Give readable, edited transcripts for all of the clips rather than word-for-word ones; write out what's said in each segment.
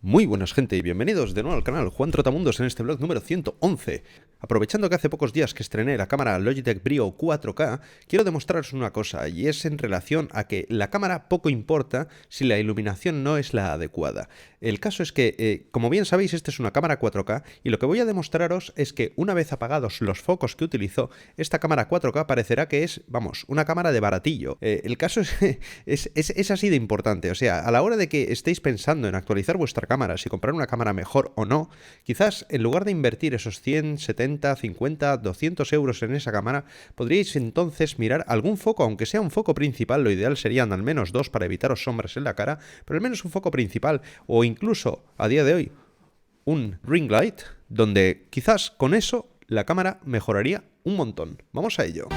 Muy buenas gente y bienvenidos de nuevo al canal Juan Trotamundos en este vlog número 111. Aprovechando que hace pocos días que estrené la cámara Logitech Brio 4K, quiero demostraros una cosa, y es en relación a que la cámara poco importa si la iluminación no es la adecuada. El caso es que, como bien sabéis, esta es una cámara 4K y lo que voy a demostraros es que una vez apagados los focos que utilizo, esta cámara 4K parecerá que es, vamos, una cámara de baratillo. El caso es así de importante, o sea, a la hora de que estéis pensando en actualizar vuestra cámara, si comprar una cámara mejor o no, quizás en lugar de invertir esos 100, 70, 50, 200 euros en esa cámara, podríais entonces mirar algún foco, aunque sea un foco principal. Lo ideal serían al menos dos para evitaros sombras en la cara, pero al menos un foco principal, o incluso, a día de hoy, un ring light, donde quizás con eso la cámara mejoraría un montón. Vamos a ello.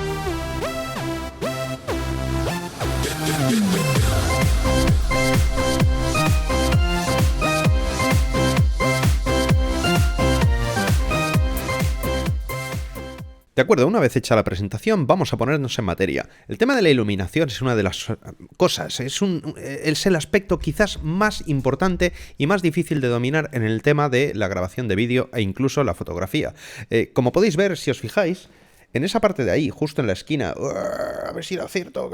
De acuerdo, una vez hecha la presentación, vamos a ponernos en materia. El tema de la iluminación es una de las cosas, es el aspecto quizás más importante y más difícil de dominar en el tema de la grabación de vídeo e incluso la fotografía. Como podéis ver, si os fijáis, en esa parte de ahí, justo en la esquina, a ver si lo acierto,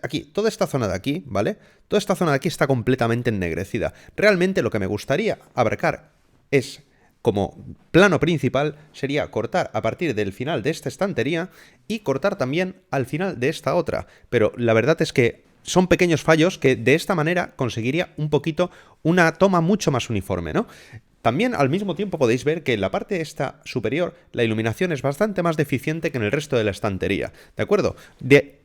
aquí, toda esta zona de aquí, ¿vale? Toda esta zona de aquí está completamente ennegrecida. Realmente lo que me gustaría abarcar es, como plano principal, sería cortar a partir del final de esta estantería y cortar también al final de esta otra. Pero la verdad es que son pequeños fallos que de esta manera conseguiría un poquito una toma mucho más uniforme, ¿no? También al mismo tiempo podéis ver que en la parte esta superior la iluminación es bastante más deficiente que en el resto de la estantería, ¿de acuerdo?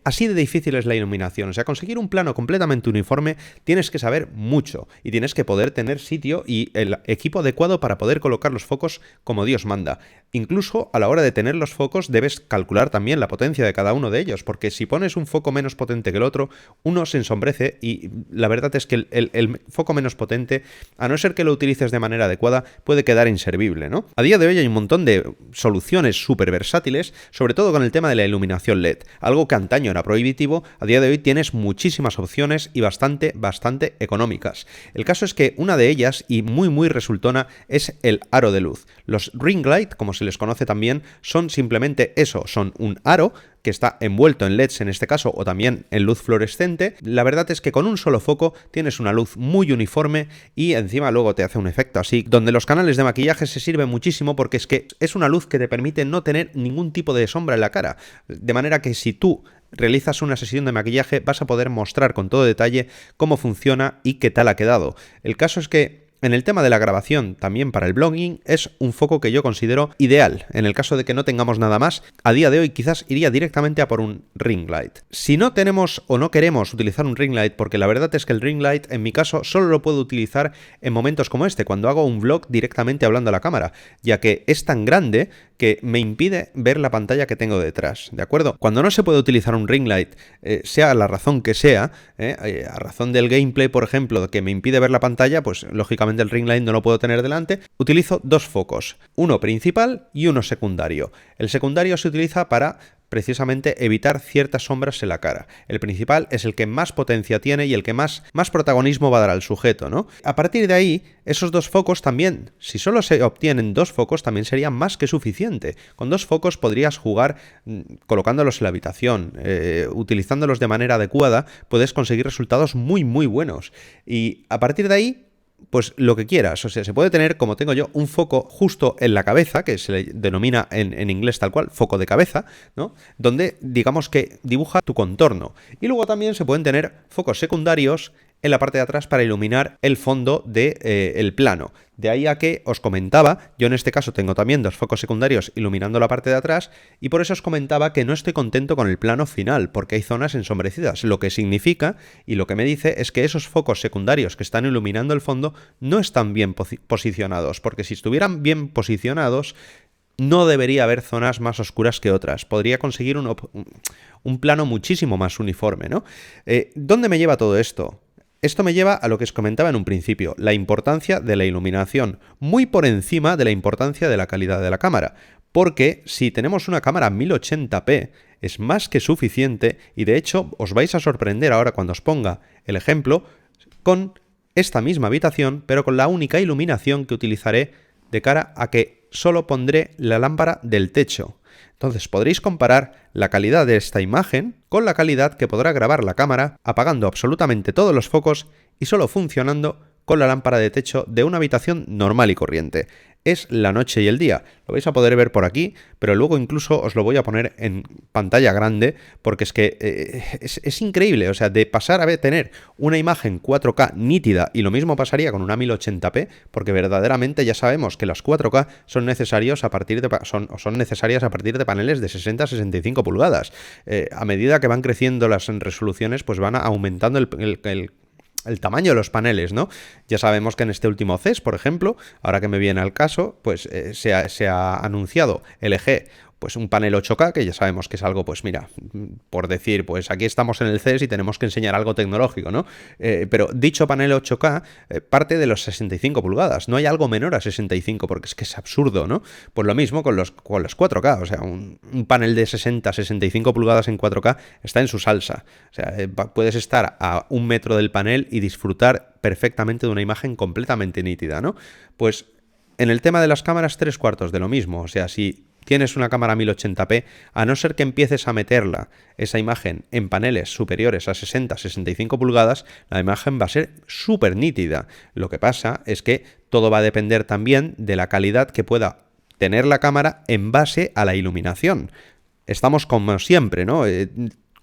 Así de difícil es la iluminación, o sea, conseguir un plano completamente uniforme tienes que saber mucho y tienes que poder tener sitio y el equipo adecuado para poder colocar los focos como Dios manda. Incluso a la hora de tener los focos debes calcular también la potencia de cada uno de ellos, porque si pones un foco menos potente que el otro, uno se ensombrece y la verdad es que el foco menos potente, a no ser que lo utilices de manera adecuada, puede quedar inservible, ¿no? A día de hoy hay un montón de soluciones súper versátiles, sobre todo con el tema de la iluminación LED, algo que antaño era prohibitivo. A día de hoy tienes muchísimas opciones y bastante económicas. El caso es que una de ellas, y muy resultona, es el aro de luz. Los ring light, como se les conoce también, son simplemente eso, son un aro que está envuelto en LEDs en este caso, o también en luz fluorescente. La verdad es que con un solo foco tienes una luz muy uniforme y encima luego te hace un efecto así, donde los canales de maquillaje se sirven muchísimo porque es que es una luz que te permite no tener ningún tipo de sombra en la cara. De manera que si tú realizas una sesión de maquillaje vas a poder mostrar con todo detalle cómo funciona y qué tal ha quedado. El caso es que en el tema de la grabación, también para el blogging, es un foco que yo considero ideal. En el caso de que no tengamos nada más, a día de hoy quizás iría directamente a por un ring light. Si no tenemos o no queremos utilizar un ring light, porque la verdad es que el ring light en mi caso solo lo puedo utilizar en momentos como este, cuando hago un vlog directamente hablando a la cámara, ya que es tan grande que me impide ver la pantalla que tengo detrás, ¿de acuerdo? Cuando no se puede utilizar un ring light, sea la razón que sea, a razón del gameplay, por ejemplo, que me impide ver la pantalla, pues lógicamente el ring light no lo puedo tener delante, utilizo dos focos, uno principal y uno secundario. El secundario se utiliza para precisamente evitar ciertas sombras en la cara. El principal es el que más potencia tiene y el que más protagonismo va a dar al sujeto, ¿no? A partir de ahí, esos dos focos también, si solo se obtienen dos focos, también sería más que suficiente. Con dos focos podrías jugar colocándolos en la habitación, utilizándolos de manera adecuada, puedes conseguir resultados muy buenos. Y a partir de ahí, pues lo que quieras, o sea, se puede tener, como tengo yo, un foco justo en la cabeza, que se le denomina en inglés tal cual, foco de cabeza, ¿no? Donde digamos que dibuja tu contorno. Y luego también se pueden tener focos secundarios en la parte de atrás para iluminar el fondo del plano. De ahí a que os comentaba, yo en este caso tengo también dos focos secundarios iluminando la parte de atrás y por eso os comentaba que no estoy contento con el plano final porque hay zonas ensombrecidas, lo que significa y lo que me dice es que esos focos secundarios que están iluminando el fondo no están bien posicionados, porque si estuvieran bien posicionados no debería haber zonas más oscuras que otras. Podría conseguir un plano muchísimo más uniforme, ¿no? ¿Dónde me lleva todo esto? Esto me lleva a lo que os comentaba en un principio, la importancia de la iluminación, muy por encima de la importancia de la calidad de la cámara, porque si tenemos una cámara 1080p es más que suficiente y de hecho os vais a sorprender ahora cuando os ponga el ejemplo con esta misma habitación, pero con la única iluminación que utilizaré de cara a que solo pondré la lámpara del techo. Entonces podréis comparar la calidad de esta imagen con la calidad que podrá grabar la cámara apagando absolutamente todos los focos y solo funcionando con la lámpara de techo de una habitación normal y corriente. Es la noche y el día. Lo vais a poder ver por aquí, pero luego incluso os lo voy a poner en pantalla grande porque es que es increíble. O sea, de pasar a tener una imagen 4K nítida, y lo mismo pasaría con una 1080p, porque verdaderamente ya sabemos que las 4K son necesarias a partir de paneles de 60 a 65 pulgadas. A medida que van creciendo las resoluciones, pues van aumentando el tamaño de los paneles, ¿no? Ya sabemos que en este último CES, por ejemplo, ahora que me viene al caso, pues se ha anunciado LG, pues un panel 8K, que ya sabemos que es algo, pues mira, por decir, pues aquí estamos en el CES y tenemos que enseñar algo tecnológico, ¿no? Pero dicho panel 8K parte de los 65 pulgadas, no hay algo menor a 65, porque es que es absurdo, ¿no? Pues lo mismo con los 4K, o sea, un panel de 60-65 pulgadas en 4K está en su salsa, o sea, puedes estar a 1 metro del panel y disfrutar perfectamente de una imagen completamente nítida, ¿no? Pues en el tema de las cámaras, 3/4 de lo mismo, o sea, si tienes una cámara 1080p, a no ser que empieces a meterla, esa imagen, en paneles superiores a 60-65 pulgadas, la imagen va a ser súper nítida. Lo que pasa es que todo va a depender también de la calidad que pueda tener la cámara en base a la iluminación. Estamos como siempre, ¿no?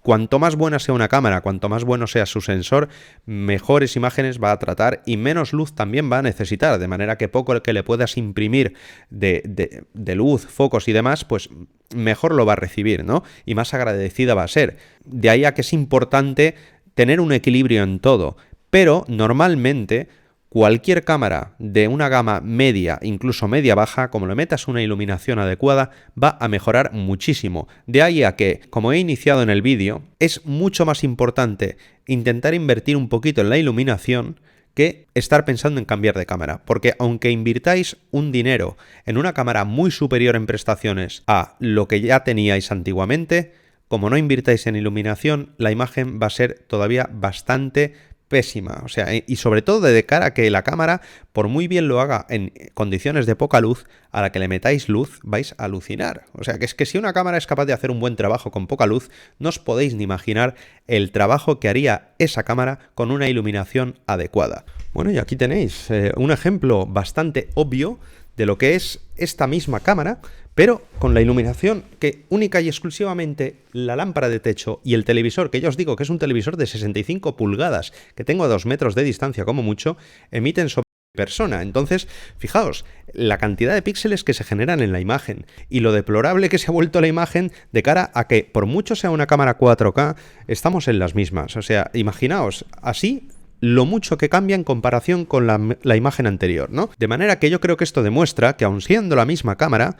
Cuanto más buena sea una cámara, cuanto más bueno sea su sensor, mejores imágenes va a tratar y menos luz también va a necesitar, de manera que poco que le puedas imprimir de luz, focos y demás, pues mejor lo va a recibir, ¿no? Y más agradecida va a ser. De ahí a que es importante tener un equilibrio en todo, pero normalmente cualquier cámara de una gama media, incluso media-baja, como le metas una iluminación adecuada, va a mejorar muchísimo. De ahí a que, como he iniciado en el vídeo, es mucho más importante intentar invertir un poquito en la iluminación que estar pensando en cambiar de cámara. Porque aunque invirtáis un dinero en una cámara muy superior en prestaciones a lo que ya teníais antiguamente, como no invirtáis en iluminación, la imagen va a ser todavía bastante pésima, o sea, y sobre todo de cara a que la cámara, por muy bien lo haga en condiciones de poca luz, a la que le metáis luz vais a alucinar. O sea, que es que si una cámara es capaz de hacer un buen trabajo con poca luz, no os podéis ni imaginar el trabajo que haría esa cámara con una iluminación adecuada. Bueno, y aquí tenéis un ejemplo bastante obvio de lo que es esta misma cámara, pero con la iluminación que única y exclusivamente la lámpara de techo y el televisor, que ya os digo que es un televisor de 65 pulgadas, que tengo a 2 metros de distancia como mucho, emiten sobre persona. Entonces, fijaos, la cantidad de píxeles que se generan en la imagen y lo deplorable que se ha vuelto la imagen de cara a que, por mucho sea una cámara 4K, estamos en las mismas. O sea, imaginaos, así lo mucho que cambia en comparación con la imagen anterior, ¿no? De manera que yo creo que esto demuestra que, aun siendo la misma cámara,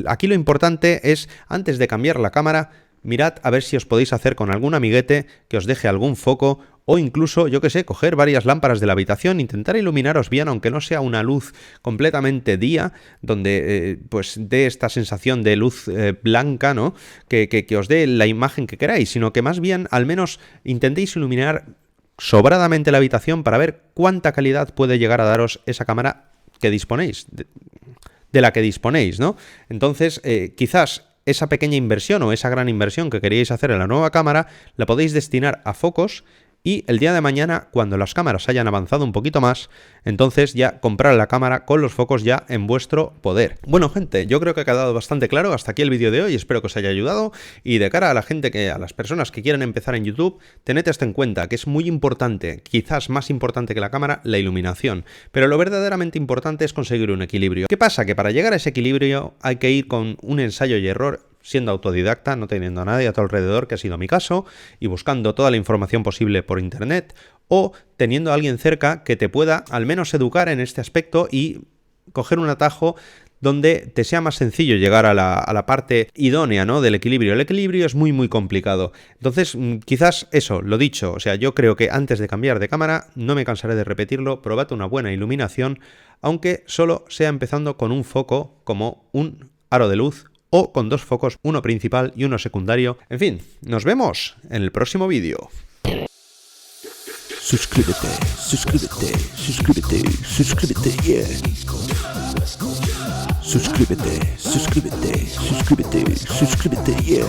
aquí lo importante es, antes de cambiar la cámara, mirad a ver si os podéis hacer con algún amiguete que os deje algún foco, o incluso, yo que sé, coger varias lámparas de la habitación, intentar iluminaros bien, aunque no sea una luz completamente día, donde pues dé esta sensación de luz blanca, ¿no? Que os dé la imagen que queráis, sino que más bien al menos intentéis iluminar sobradamente la habitación para ver cuánta calidad puede llegar a daros esa cámara que disponéis, de la que disponéis, ¿no? Entonces, quizás esa pequeña inversión o esa gran inversión que queríais hacer en la nueva cámara la podéis destinar a focos, y el día de mañana, cuando las cámaras hayan avanzado un poquito más, entonces ya comprar la cámara con los focos ya en vuestro poder. Bueno, gente, yo creo que ha quedado bastante claro. Hasta aquí el vídeo de hoy, espero que os haya ayudado. Y de cara a la gente, a las personas que quieren empezar en YouTube, tened esto en cuenta, que es muy importante, quizás más importante que la cámara, la iluminación. Pero lo verdaderamente importante es conseguir un equilibrio. ¿Qué pasa? Que para llegar a ese equilibrio hay que ir con un ensayo y error, siendo autodidacta, no teniendo a nadie a tu alrededor, que ha sido mi caso, y buscando toda la información posible por internet, o teniendo a alguien cerca que te pueda al menos educar en este aspecto y coger un atajo donde te sea más sencillo llegar a la parte idónea, ¿no?, del equilibrio. El equilibrio es muy complicado. Entonces, quizás eso, lo dicho, o sea, yo creo que antes de cambiar de cámara, no me cansaré de repetirlo, probad una buena iluminación, aunque solo sea empezando con un foco como un aro de luz, o con 2 focos, uno principal y uno secundario. En fin, nos vemos en el próximo vídeo. Suscríbete, suscríbete, suscríbete, suscríbete, yeah. Suscríbete, suscríbete, suscríbete, suscríbete, yeah.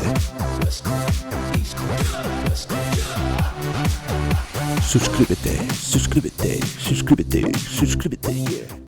Suscríbete, suscríbete, suscríbete, suscríbete, yeah.